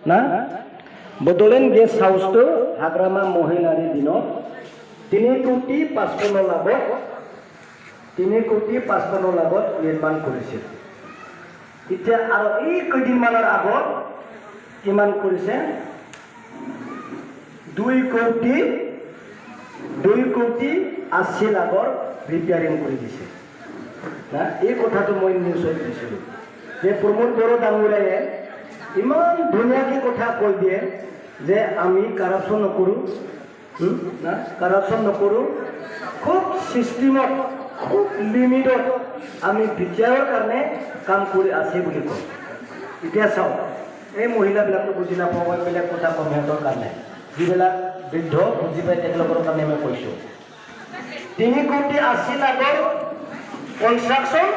না বডলেণ্ড গেষ্ট হাউচটো হাগ্ৰামা মহিলাৰ দিনত 3,05,00,000 লাভত 3,05,00,000 লাভত নিৰ্মাণ কৰিছিল। এতিয়া আৰু এই কেইদিনমানৰ আগত কিমান কৰিছে 2,80,00,000 লাখৰ ৰিপেয়াৰিং কৰি দিছে না। এই কথাটো মই নিউজত দিছিলোঁ যে প্ৰমোদ বড়ো ডাঙৰীয়াই ইমান ধুনীয়াকৈ কথা কৈ দিয়ে যে আমি কাৰাপশ্যন নকৰোঁ না, কাৰাপশ্যন নকৰোঁ, খুব ছিষ্টেমত খুব লিমিটত আমি বিদ্যাৰ কাৰণে কাম কৰি আছে বুলি কওঁ। এতিয়া চাওক এই মহিলাবিলাকতো বুজি নাপাওঁ, মই বেলেগ কথা কম সিহঁতৰ কাৰণে, যিবিলাক বৃদ্ধ বুজি পাই তেওঁলোকৰ কাৰণে মই কৈছোঁ। 3,80,00,000 কনষ্ট্ৰাকশ্যন,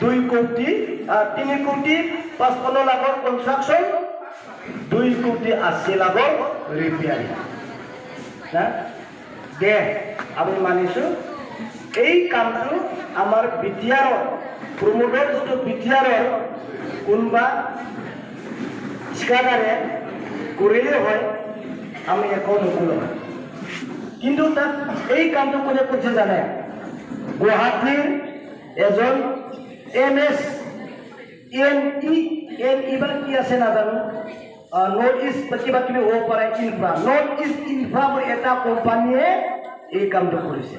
3,55,00,000 কনষ্ট্ৰাকশ্যন, 2,80,00,000 ৰিপেয়াৰিং না। দে আমি মানিছোঁ এই কামটো আমাৰ বিটিআৰৰ প্ৰমোদৰ যিটো বিটিআৰৰ কোনোবা ঠিকাদাৰে কৰিলে হয় আমি একো নকলোঁ হয়। কিন্তু তাত এই কামটো কোনে কৰিছে জানে? গুৱাহাটীৰ এজন MS NE বা কি আছে নাজানো, নৰ্থ ইষ্ট কিবা কিবি হ'ব পাৰে, ইনফ্ৰা, নৰ্থ ইষ্ট ইনফ্ৰা বুলি এটা কোম্পানীয়ে এই কামটো কৰিছে।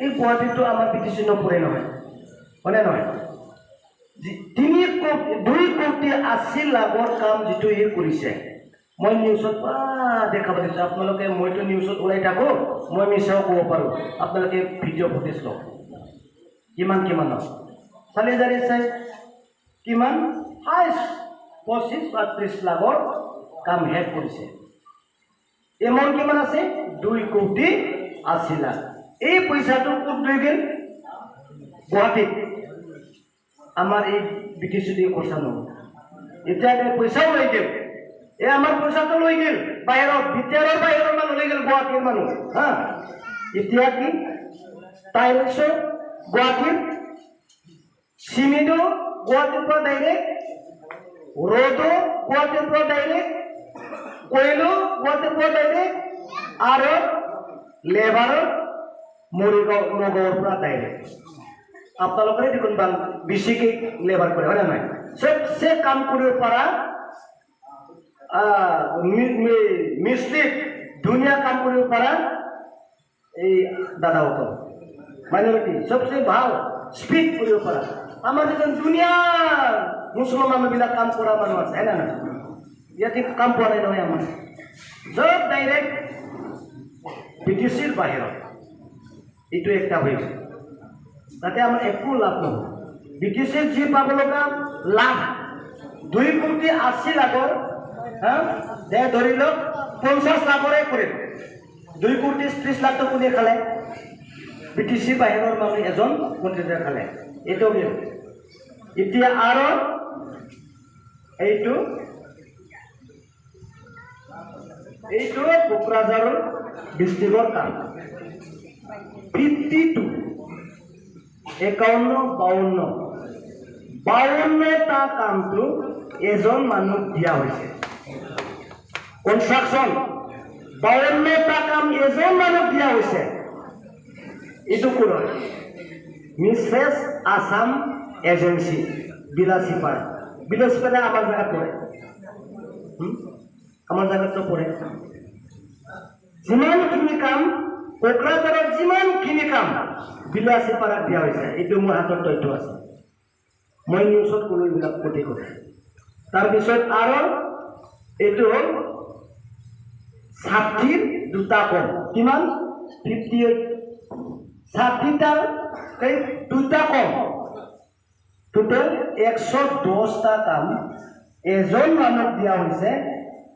এই গুৱাহাটীটো আমাৰ BTC নপৰে নহয়, হয়নে নহয়? 2,80,00,000 কাম যিটো ই কৰিছে, মই নিউজত পুৰা দেখা পাইছোঁ। আপোনালোকে, মইতো নিউজত ওলাই থাকোঁ, মই মিছাও ক'ব পাৰোঁ, আপোনালোকে ভিডিঅ' ফুটেজ লওক। কিমান চালি জাৰি চাই কিমান 25-30 লাখৰ কাম শেষ কৰিছে। এমাউণ্ট কিমান আছে? 2,80,00,000। এই পইচাটো ক'ত লৈ গ'ল? গুৱাহাটীত। আমাৰ এই BTC দিয়ে খৰচা নহ'ল। এতিয়া পইচাও লৈ গ'ল, এই আমাৰ পইচাটো লৈ গ'ল বাহিৰত, বিটিআৰৰ বাহিৰৰ মানুহ লৈ গ'ল, গুৱাহাটীৰ মানুহ। এতিয়া কি টাইলছো গুৱাহাটীৰ, চিমেণ্টো গুৱাহাটীৰ পৰা ডাইৰেক্ট, ৰ'দো গুৱাহাটীৰ পৰা ডাইৰেক্ট, কয়লো গুৱাহাটীৰ পৰা ডাইৰেক্ট, আৰু লেবাৰৰ মৰিগাঁও নগাঁৱৰ পৰা ডাইৰেক্ট। আপোনালোকে দেখোন বেছিকৈ লেবাৰ কৰে, হয় নে নহয়? চবচে কাম কৰিব পৰা মিস্ত্ৰী, ধুনীয়া কাম কৰিব পৰা এই দাদাসকল মাইনৰিটি, চবচে ভাল স্পীড কৰিব পৰা আমাৰ যেন ধুনীয়া মুছলমান মানুহবিলাক কাম কৰা মানুহ আছে, হয় নে নহয়? ইয়াতে কাম পোৱা নাই নহয় আমাৰ, চব ডাইৰেক্ট BTCৰ বাহিৰত। এইটো একটা হৈছে, তাতে আমাৰ একো লাভ নহয়। BTCৰ যি পাব লগা লাভ 2,80,00,000, দে ধৰি লওক 50 লাখৰে কৰিল, 2,30,00,000 কোনে খালে? BTC বাহিৰৰ মানুহ এজন কণ্ট্ৰেক্টৰে খালে। এইটো এতিয়া আৰু এইটো কোকৰাঝাৰৰ ডিষ্ট্ৰিক্টৰ কাম 52 52টা কামটো এজন মানুহ দিয়া হৈছে। কনষ্ট্ৰাকশ্যন 52টা কাম এজন মানুহ দিয়া হৈছে। এইটো কোন হয়? Mrs Assam agency, Bilasipara. বিলাসীপাৰা আমাৰ জেগাত পৰে, আমাৰ জেগাতো পৰে। যিমানখিনি কাম কোকৰাঝাৰৰ, যিমানখিনি কাম বিলাসীপাৰাত দিয়া হৈছে, এইটো মোৰ হাতত তথ্য আছে, মই নিউজত কোনো এইবিলাক প্ৰতি কথা। তাৰপিছত আৰু এইটো হ'ল 62টা কম, কিমান? 58, 60টাৰ 2টা কম, টোটেল 110টা কাম এজন মানুহক দিয়া হৈছে।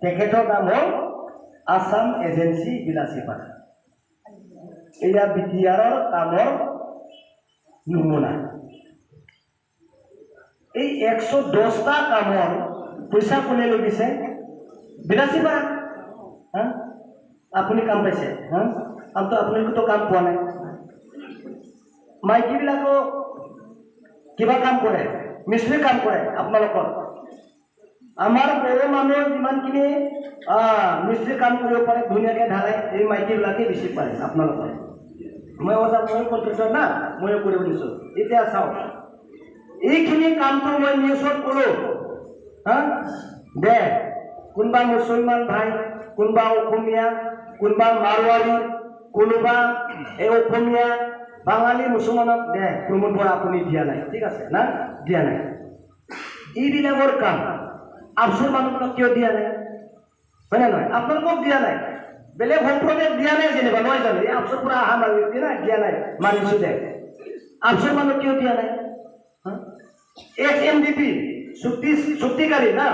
তেখেতৰ নাম হ'ল আছাম এজেঞ্চি বিলাসীপাৰা। এয়া বিটিআৰৰ কামৰ নমুনা। এই 110টা কামৰ পইচা কোনে লৈ দিছে? বিলাসীপাৰা। আপুনি কাম পাইছে, আপোনালোকেতো কাম পোৱা নাই। মাইকীবিলাকো কিবা কাম কৰে, মিস্ত্ৰী কাম কৰে আপোনালোকৰ, আমাৰ বড়ো মানুহৰ যিমানখিনি মিস্ত্ৰী কাম কৰিব পাৰে ধুনীয়াকৈ ঢালাই এই মাইকীবিলাকে বেছি পাৰে আপোনালোকৰ মই কণ্ট্ৰেক্টৰ না ময়ো কৰিব দিছোঁ এতিয়া চাওক এইখিনি কামটো মই নিউজত ক'লোঁ হা দে কোনোবা মুছলমান ভাই কোনোবা অসমীয়া কোনোবা মাৰোৱাৰী কোনোবা এই অসমীয়া বাঙালী মুছলমানক দে প্ৰমোদ বৰা আপুনি দিয়া নাই ঠিক আছে না দিয়া নাই এইবিলাকৰ কাম আফচৰ মানুহক কিয় দিয়া নাই হয়নে নহয় আপোনালোকক দিয়া নাই বেলেগ সম্প্ৰদায়ক দিয়া নাই যেনিবা নহয় জানো এই আফচৰ পৰা অহা মানুহ দিয়া নাই দিয়া নাই মানিছোঁ দে আফচৰ মানুহ কিয় দিয়া নাই XMDP চুক্তিকাৰী না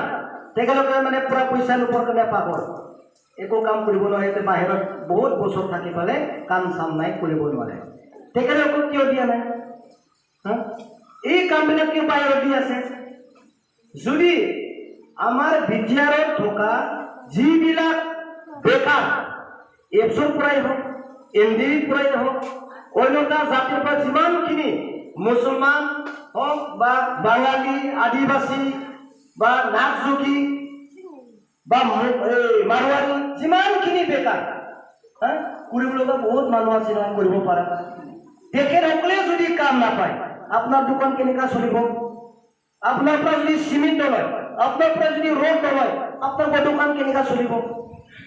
তেখেতলোকে মানে পুৰা পইচা নোপোৱাৰ কাৰণে পাগল একো কাম কৰিব নোৱাৰে বাহিৰত বহুত বছৰ থাকি পেলে কাম চাম নাই কৰিব নোৱাৰে তেখেতলোকক কিয় দিয়া নাই এই কামবিলাক কিয় বাহিৰত দি আছে যদি আমাৰ বিটিআৰত থকা যিবিলাক বেকাৰ এপছৰ পৰাই হওক NDৰ পৰাই হওক অন্যতা জাতিৰ পৰা যিমানখিনি মুছলমান হওক বা বাঙালী আদিবাসী বা নাগযোগী বা মাৰোৱাৰী যিমানখিনি বেকাৰ কৰিব লগা বহুত মানুহ আছে নহয় কৰিব পৰা তেখেতসকলে যদি কাম নাপায় আপোনাৰ দোকান কেনেকুৱা চলিব আপোনাৰ পৰা যদি চিমেণ্ট নলয় আপোনাৰ পৰা যদি ৰোড নলয় আপোনাৰ দোকান কেনেকুৱা চলিব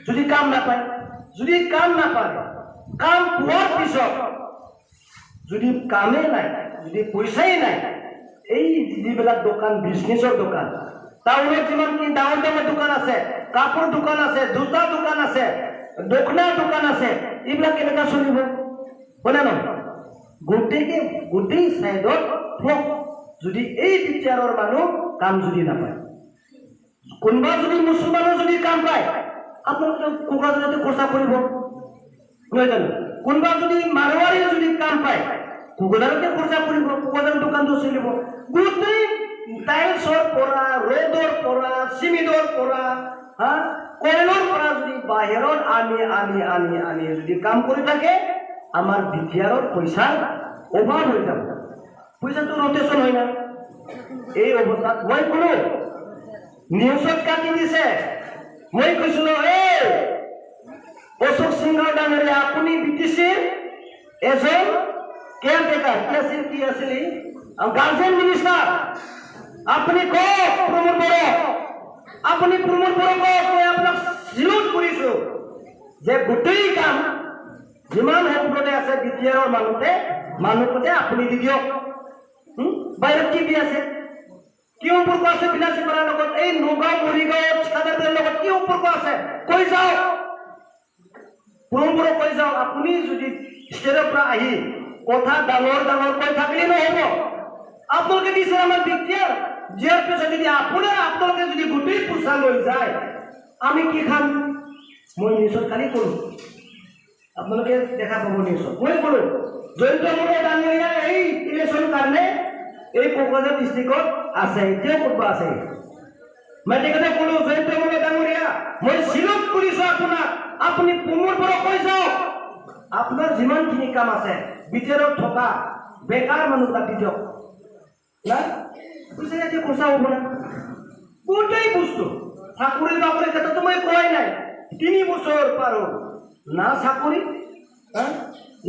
যদি কাম নাপায় কাম পোৱাৰ পিছত যদি কামেই নাই যদি পইচাই নাই এই যিবিলাক দোকান বিজনেছৰ দোকান টাউনত যিমানখিনি ডাঙৰ ডাঙৰ দোকান আছে কাপোৰ দোকান আছে জোতা দোকান আছে দখনাৰ দোকান আছে এইবিলাক কেনেকুৱা চলিব হয়নে নহয় গোটেই চাইডত যদি এই বিটিআৰৰ মানুহ কাম যদি নাপায় কোনোবা যদি মুছলমানৰ যদি কাম পায় আপোনালোকে কোকৰাঝাৰতে খৰচা কৰিব নহয় জানো কোনোবা যদি মাৰোৱাৰীয়ে যদি কাম পায় কোকৰাঝাৰতে খৰচা কৰিব কোকৰাঝাৰৰ দোকানটো চলিব গোটেই টাইলছৰ পৰা ৰোডৰ পৰা চিমেণ্টৰ পৰা কয়লৰ পৰা যদি বাহিৰত আনি যদি কাম কৰি থাকে আমাৰ বিটিআৰৰ পইচাৰ অভাৱ হৈ যাব পইচাটো ৰটেশ্যন হয় না এই অৱস্থাত মই ক'লো নিউজত কাটি দিছে মই কৈছিলোঁ এই অশোক সিংহ ডাঙৰীয়া আপুনি BTCৰ এজন কেয়াৰটেকাৰ কি আছিল গাৰ্জেন মিনিষ্টাৰ আপুনি কওক প্ৰমোদ বড়াক আপুনি প্ৰমোদ বড়াক মই আপোনাক চিলোট কৰিছোঁ যে গোটেই কাম যিমান সম্প্ৰদায় আছে বিটিআৰৰ মানুহতে আপুনি দি দিয়ক বাহিৰত কি দি আছে কি সম্পৰ্ক আছে বিলাসীপাৰাৰ লগত এই নগাঁও মৰিগাঁও ঠিকাদাৰৰ লগত কি সম্পৰ্ক আছে কৈ যাওক প্ৰমোদ কৈ যাওক আপুনি যদি ষ্টেজৰ পৰা আহি কথা ডাঙৰ কৈ থাকিলে নহ'ব আপোনালোকে দিছে আমাৰ বিটিআৰ দিয়াৰ পিছত যদি আপোনালোকে যদি গোটেই পইচা লৈ যায় আমি কি খাম মই নিউজত কালি ক'লো আপোনালোকে দেখা পাব নিউজত মই ক'লো জয়ন্ত বড়া ডাঙৰীয়া এই ইলেকশ্যন কাৰণে এই কোকৰাঝাৰ ডিষ্ট্ৰিক্টত আছে এতিয়াও ক'ৰবাত আছে মই তেখেতে ক'লো জয়ন্ত বড়া ডাঙৰীয়া মই চিলোট কৰিছোঁ আপোনাক আপুনি প্ৰমোদ বড়াক কৈ যাওক আপোনাৰ যিমানখিনি কাম আছে বিটিআৰত থকা বেকাৰ মানুহবিলাক দি দিয়ক না পইচা ইয়াতে খৰচা হ'ব না গোটেই বস্তু চাকৰি বাকৰিৰ ক্ষেত্ৰতো মই কোৱাই নাই 3 বছৰ পাৰ হ'ল না চাকৰি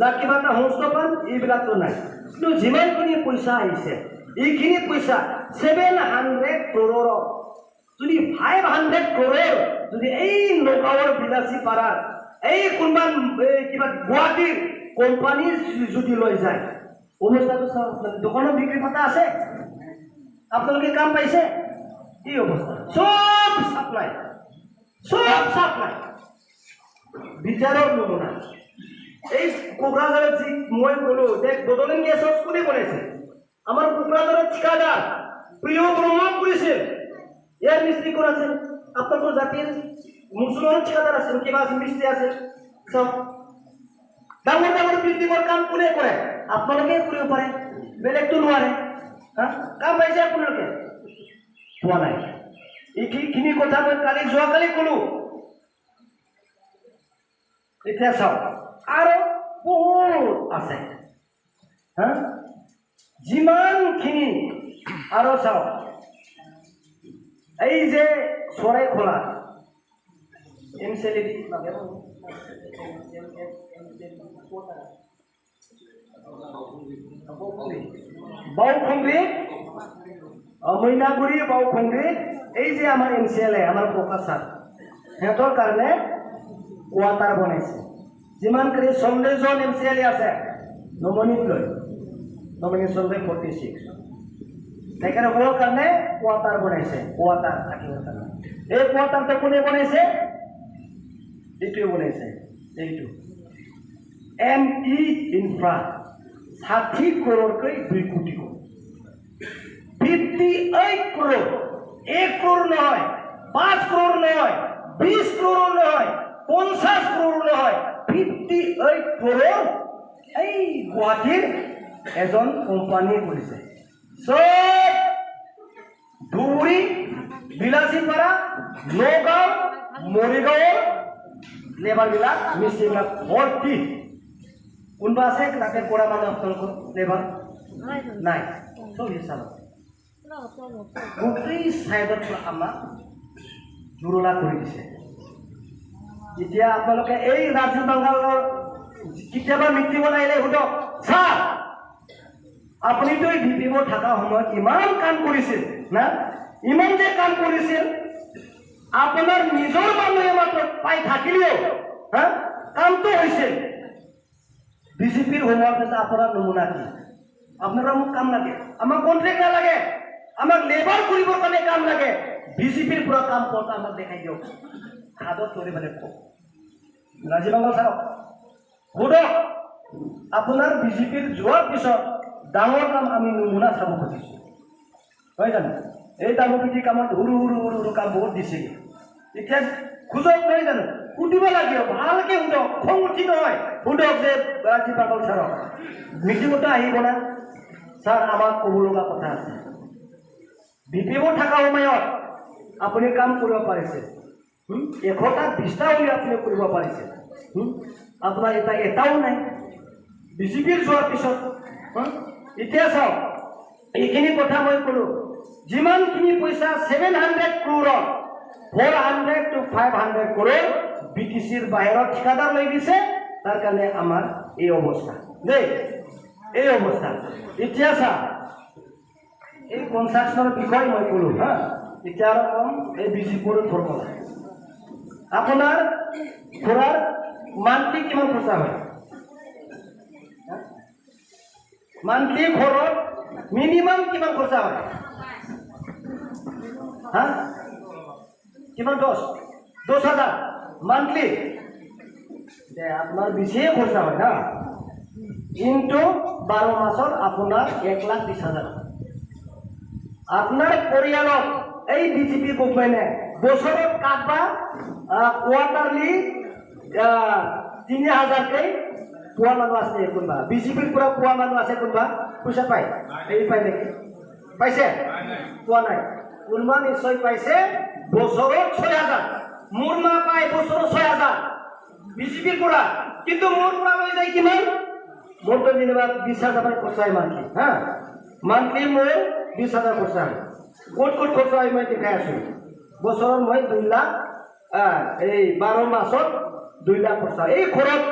না কিবা এটা সংস্থাপন এইবিলাকতো নাই কিন্তু যিমানখিনি পইচা আহিছে এইখিনি পইচা 700 crore যদি 500 crore যদি এই নগাঁৱৰ বিলাসীপাৰাৰ এই কোনোবা কিবা গুৱাহাটীৰ কোম্পানী যদি লৈ যায় অৱস্থাটো চাওক দোকানত বিক্ৰী পতা আছে আপোনালোকে কাম পাইছে কি অৱস্থা সব সাপ্লাই বিচাৰৰ নমুনা এই কোকৰাঝাৰত যি মই ক'লো যে বদলেন গেছ কোনে বনাইছে আমাৰ কোকৰাঝাৰৰ ঠিকাদাৰ প্ৰিয় ব্ৰহ্মক কৰিছিল ইয়াৰ মিস্ত্ৰী কোন আছিল আপোনালোকৰ জাতিৰ মুছলমানৰ ঠিকাদাৰ আছিল কিবা মিস্ত্ৰী আছিল চব ডাঙৰ বিল্ডিঙৰ কাম কোনে কৰে আপোনালোকে কৰিব পাৰে বেলেগটো নোৱাৰে কাম পাইছে আপোনালোকে পোৱা নাই এইখিনি কথা মই যোৱাকালি ক'লো এতিয়া চাওক আৰু বহুত আছে যিমানখিনি আৰু চাওক এই যে চৰাই খোলা এমচেলেডি বাউখুংগ্ৰি মইনাগুৰি বাউখুংগ্ৰি এই যে আমাৰ এমচিএলএ আমাৰ প্ৰকাশাৰ সিহঁতৰ কাৰণে কোৱাৰ্টাৰ বনাইছে যিমান কৰি 40 জন এমচিএলএ আছে নমনিত লৈ নমিনেশ্যন লৈ 46 তেখেতসকলৰ কাৰণে কোৱাৰ্টাৰ বনাইছে কোৱাৰ্টাৰ থাকিবৰ কাৰণে এই কোৱাৰ্টাৰটো কোনে বনাইছে এইটোৱে বনাইছে এইটো ME ইনফ্ৰা 60 crore-কৈ 2 কোটি 58 crore 1 crore নহয় 5 crore নহয় 20 crore নহয় 50 crore নহয় 58 crore এই গুৱাহাটীৰ এজন কোম্পানী কৰিছে সব ধুবুৰী বিলাসীপাৰা নগাঁও মৰিগাঁও লেবাৰবিলাক মিস্ত্ৰীবিলাক ভৰ্তি কোনোবা আছে তাতে কৰা মানুহ আপোনালোকৰ লেবাৰ নাই চব হিচাপ গোটেই চাইডৰ পৰা আমাক জুৰুলা কৰি দিছে এতিয়া আপোনালোকে এই ৰাজীৱ বাংগালৰ কেতিয়াবা মিটিঙত আহিলে সুধক ছাৰ আপুনিতো এই ডিপিঅ থকা সময়ত ইমান কাম কৰিছিল না ইমান যে কাম কৰিছিল আপোনাৰ নিজৰ মানুহে মাত্ৰ পাই থাকিলেও হা কামটো হৈছিল বিজেপিৰ হোৱাৰ পিছত আপোনাৰ নমুনা কি আপনাৰা মোক কাম লাগে আমাক কন্ট্ৰাক্ট না লাগে আমাক লেবাৰ কৰিবৰ কাৰণে কাম লাগে বিজেপিৰ পুৰা কাম কৰতা আমাক দেখাই দিয়ক হাতত ধৰি মানে ৰাজীৱ বাংগাল ছাৰক সুধক আপোনাৰ বিজেপিৰ যোৱাৰ পিছত ডাঙৰ কাম আমি নমুনা চাব খুজিছোঁ হয় জানো এই ডাঙৰপিটি কামত সৰু সৰু সৰু সৰু কাম বহুত দিছে এতিয়া খুজক নহয় জানো সুধিব লাগে ভালকে সুধক খং উঠি নহয় সুধক যে ৰাজীৱ বাংগাল ছাৰক মিটিঙতে আহিব না ছাৰ আমাক ক'ব লগা কথা আছে বিপিও থকা সময়ত আপুনি কাম কৰিব পাৰিছে 1টা 20টা উলি আপুনি কৰিব পাৰিছে আপোনাৰ এটাও নাই বিজেপিৰ যোৱাৰ পিছত এতিয়া চাওক এইখিনি কথা মই ক'লো যিমানখিনি পইচা 700 crore 400 to 500 crore বিটিচিৰ বাহিৰত ঠিকাদাৰ লৈ দিছে তাৰ কাৰণে আমাৰ এই অৱস্থা দেই এই অৱস্থা এতিয়া চাওক এই কনস্ট্ৰাকশনৰ বিষয় মই ক'লো হা এতিয়া আৰু কম এই বিজেপিৰ ফৰ্মুলা আপোনাৰ ঘৰৰ মান্থলি কিমান খৰচা হয় মান্থলি ঘৰত মিনিমাম কিমান খৰচা হয় হা কিমান 10,000 মান্থলি আপোনাৰ বেছিয়ে খৰচা হয় না কিন্তু 12 মাসত আপোনাৰ 1,20,000 আপনাৰ পৰিয়ালত এই বিজেপি গভৰ্নমেন্টে বছৰত কাটবা কোয়াৰ্টাৰলি 3,000কে পোৱা মানুহ আছে কোনবা বিজেপিৰ পৰা পোৱা মানুহ আছে কোনবা পইচা পায় এই পায় নেকি পাইছে পোৱা নাই কোনবা নিশ্চয় পাইছে বছৰত 6,000 মোৰ মা পায় বছৰত 6,000 বিজেপিৰ পৰা কিন্তু মোৰ পৰা লৈ যায় কিমান মোৰ তো যেনিবা 20,000 খৰচা মান্থলি হা মান্থলি মোৰ 20,000 খৰচা ক'ত ক'ত খৰচা হয় মই দেখাই আছো বছৰত মই 2 লাখ এই 12 মাসত 2 লাখ খৰচা এই খৰচ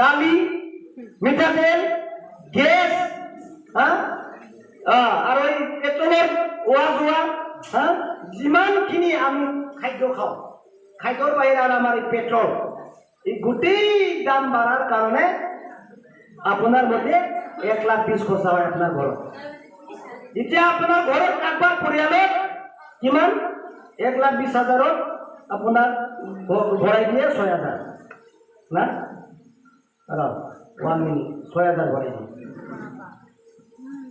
দালি মিঠাতেল গ্যাস আৰু এই পেট্ৰলৰ ওৱা যিমানখিনি আমি খাদ্য খাওঁ খাদ্যৰ বাহিৰে আৰু আমাৰ এই পেট্ৰল এই গোটেই দাম বাঢ়াৰ কাৰণে আপোনাৰ মতে 1,20,000 খৰচা হয় আপোনাৰ ঘৰত এতিয়া আপোনাৰ ঘৰত কাটবাৰ পৰিয়ালত কিমান 1,20,000 আপোনাৰ ভৰাই দিয়ে 6,000 না আৰু 1 মিনিট 6,000 ভৰাই দিয়ে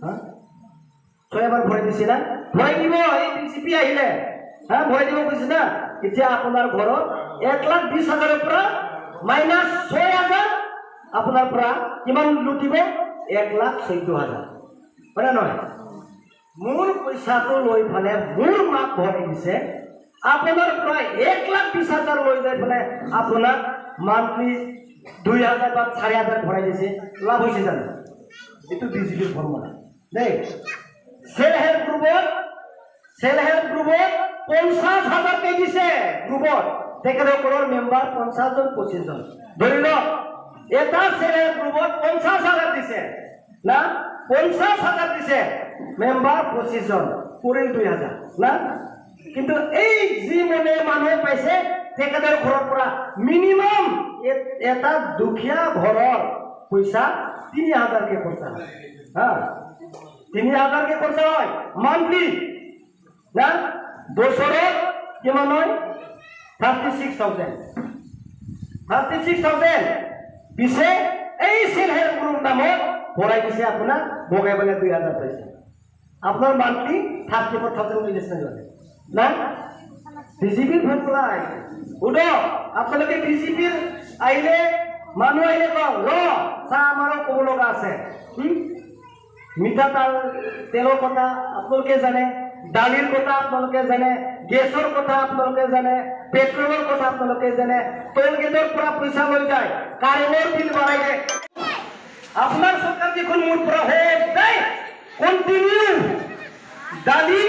হা 6,000 ভৰাই দিছে না ভৰাই দিব এই বিজেপি আহিলে হা ভৰাই দিব কৈছে না এতিয়া আপোনাৰ ঘৰত 1,20,000 পৰা মাইনাস 6,000 আপোনাৰ পৰা কিমান লুটিব 1,14,000 হয় না নহয় মোৰ পইচাটো লৈ ফালে মোৰ মাক ভৰাই দিছে আপোনাৰ পৰা 1,20,000 লৈ যাই ফালে আপোনাৰ মান্থলি 2,000 বা 4,000 ভৰাই দিছে লাভ হৈছে জানো এইটো বিজেপিৰ ফৰ্মুলা দেই সেলফ হেল্প গ্ৰুপত 50,000 দিছে গ্ৰুপত তেখেতসকলৰ মেম্বাৰ 50জন 25জন ধৰি লওক এটা চেলেৰ গ্ৰুপত 50,000 দিছে না 50,000 দিছে মেম্বাৰ 25জন পৰিল 2,000 না কিন্তু এই যি মনে মানুহে পাইছে তেখেতৰ ঘৰৰ পৰা মিনিমাম এটা দুখীয়া ঘৰৰ পইচা 3,000 কে খৰচা হয় হা 3,000 কে খৰচা হয় মান্থলি না বছৰত কিমান হয় 36,000 পিছে এই সেল হেল্প গ্ৰুপ নামত ভৰাই দিছে আপোনাৰ বগাই বগাই 2,000 পাইছে আপনার মান্থলি 34,000 মিলেছে না বিজেপির ভোটলাই উদো আপনাদের বিজেপির আইলে মানুষ আইলে কও র চা আমারও কব লগা আছে মিঠা তেলৰ কথা আপোনালোকে জানে দালিৰ কথা আপোনালোকে জানে গেছৰ কথা আপোনালোকে জানে পেট্ৰলৰ কথা আপোনালোকে জানে টোল গেটৰ পৰা পইচা লৈ যায় কাৰেণ্টৰ বিল বঢ়াই দিয়ে আপনাৰ সৰকাৰ যখন মোৰ পৰা হোক দেয় কন্টিনিউ দালি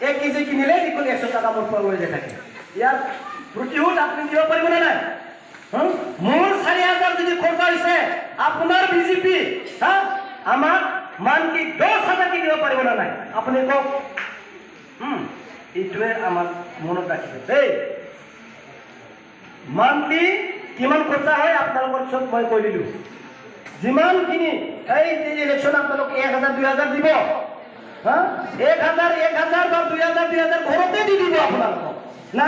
1 কেজি কিনিলে দেখুন 100 টাকা মোর পৰা লৈ যায় থাকে ইয়ার প্রতিহুত আপনি দিব পারবেন না নাই মোর 4,000 যদি খরচা হইছে আপনার বিজেপি হ্যাঁ আমার মান কি 10,000 কি দিব পারবেন না নাই আপনি কক এইটোৱে আমার মনত রাখিবে এই মান্থলি কিমান খরচা হয় আপনার সব মই কৈ দিলো যিমান কিনি এই যে ইলেকশন আপনাদের 1,000 2,000 দিব হ্যাঁ 1,000 বা 2,000 ঘরতে দি দিব আপনাদের না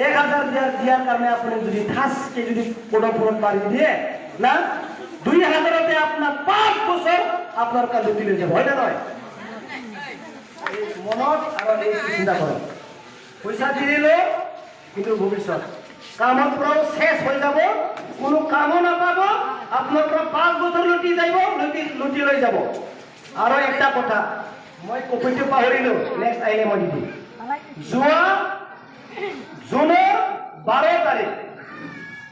1,000 দিয়ার কারণে আপনি যদি ঠাসকে যদি কোডফোন বাড়ি দিয়ে না 2,000তে আপনার 5 বছর আপনার কাছে দিলে যাব হয় না নয় মনত আর এই চিন্তা করো পয়সা দিল কিন্তু ভবিষ্যৎ কামত পুরো শেষ হয়ে যাব কোনো কামও নাপাব আপনার 5 বছর লুটি যাইব লুটি লৈ যাব আর একটা কথা মই কপিটো পাহৰিলো নেক্সট আইলে মই দিম জুৱা জুনৰ 12 তাৰিখ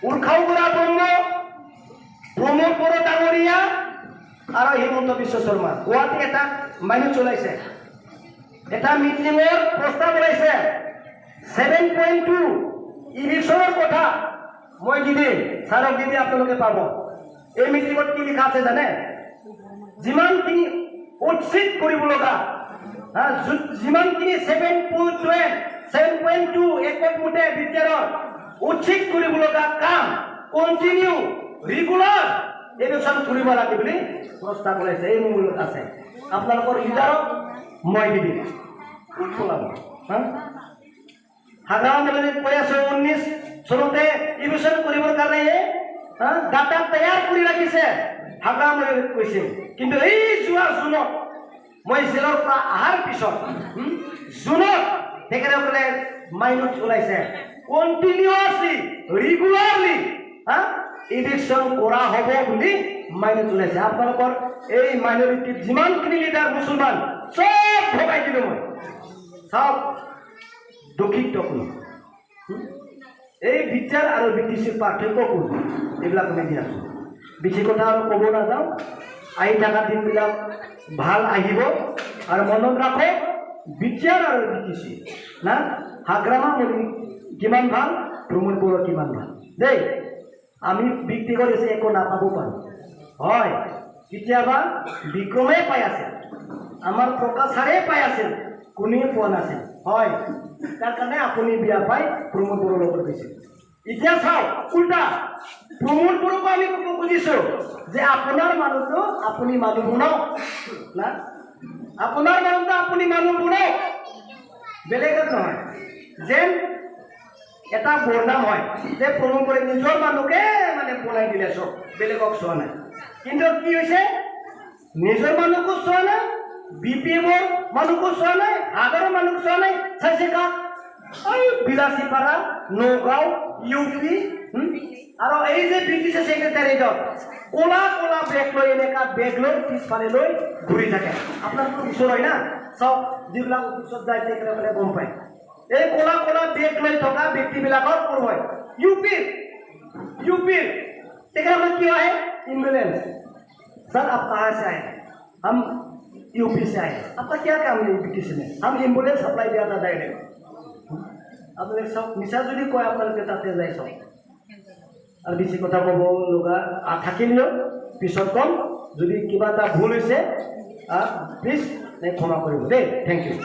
উৰ্খাউগুৰা প্ৰমোদ বড়ো ডাঙৰীয়া আৰু হিমন্ত বিশ্ব শৰ্মা গুৱাহাটী এটা মাইনু চলাইছে এটা মিটিঙৰ প্ৰস্তাৱ ওলাইছে 7.2 ইলেকশনৰ কথা মই দিম ছাৰক দিদি আপোনালোকে পাব এই মিটিঙত কি লিখা আছে জানে যিমানখিনি উচিত কৰিব লগা যিমানখিনি 7.2 একত মুঠে বিদ্যালয়ৰ উচিত কৰিব লগা কাম কন্টিনিউ ৰেগুলাৰ ইলেকশন কৰিব লাগে বুলি প্ৰস্তাৱ ওলাইছে এই মূলত আছে আপোনালোকৰ লিডাৰক মই দিম হাগ্ৰাম মেলেৰিত কৈ আছো 19 চনতে ইলেকশন কৰিবৰ কাৰণে ডাটা তৈয়াৰ কৰি ৰাখিছে হাগ্ৰাম মেলেৰিত কৈছে কিন্তু এই যোৱা জুনত মই জেলৰ পৰা আহাৰ পিছত জুনত তেখেতসকলে মাইনত ওলাইছে কন্টিনিউয়াসলি ৰেগুলাৰলি ইলেকশন কৰা হ'ব বুলি মাইনত ওলাইছে আপোনালোকৰ এই মাইনৰিটিৰ যিমানখিনি লিডাৰ মুছলমান চব ভগাই দিলো মই সব দুখিত কোনো এই বিচাৰ আৰু বিটিচিৰ পাৰ্থক্য কোন এইবিলাক আমি দি আছো বেছি কথা আৰু ক'ব নাযাওঁ আহি থকা দিনবিলাক ভাল আহিব আৰু মনত ৰাখে বিচাৰ আৰু বিটিচি না হাগ্ৰামা মলি কিমান ভাল প্ৰমোদ বড়ো কিমান ভাল দেই আমি ব্যক্তিগত এসে একো নাপাব পাৰোঁ হয় কেতিয়াবা বিক্ৰমে পাই আছে আমাৰ প্ৰকাশাৰে পাই আছে কোনেও পোৱা নাছিল হয় তাৰ কাৰণে আপুনি বিয়া পাই প্ৰমোদ বড়োৰ লগত গৈছিল এতিয়া চাওক উল্টা প্ৰমোদ বড়োক আমি ক'ব খুজিছোঁ যে আপোনাৰ মানুহটো আপুনি মানুহ বনাওক না আপোনাৰ মানুহটো আপুনি মানুহ বনাওক বেলেগত নহয় যেন এটা বৰনাম হয় যে প্ৰমোদ বড়োৱে নিজৰ মানুহকে মানে বনাই দিলে চব বেলেগক চোৱা নাই কিন্তু কি হৈছে নিজৰ মানুহকো চোৱা নাই বিপিএমৰ মানুহকো চোৱা নাই হাজাৰৰ মানুহক চোৱা নাই চাইছে কা বিলাসীপাৰা নগাঁও ইউপি আৰু এই যে ব্ৰিটিছ ছেক্ৰেটাৰীজত ক'লা ক'লা বেগ লৈ এনেকা বেগ লৈ পিছফালে লৈ ঘূৰি থাকে আপোনালোকৰ ওচৰ হয় না চাওক যিবিলাক অফিচত যায় তেখেতসকলে গম পায় এই ক'লা ক'লা বেগ লৈ থকা ব্যক্তিবিলাকৰ ক'ৰ হয় यूपी तेखिल क्यों है एम्बुलेंस सर आप कहाँ से आए हम यूपी से आए आपका क्या काम है यूपी में हम एम्बुलेंस सप्लाई दिया था डायरेक्ट আপোনালোকে চাওক মিছা যদি কয় আপোনালোকে তাতে যাই চাওক আৰু বেছি কথা ক'ব লগা থাকিলেও পিছত কম যদি কিবা এটা ভুল হৈছে প্লিজ ক্ষমা কৰিব দেই থেংক ইউ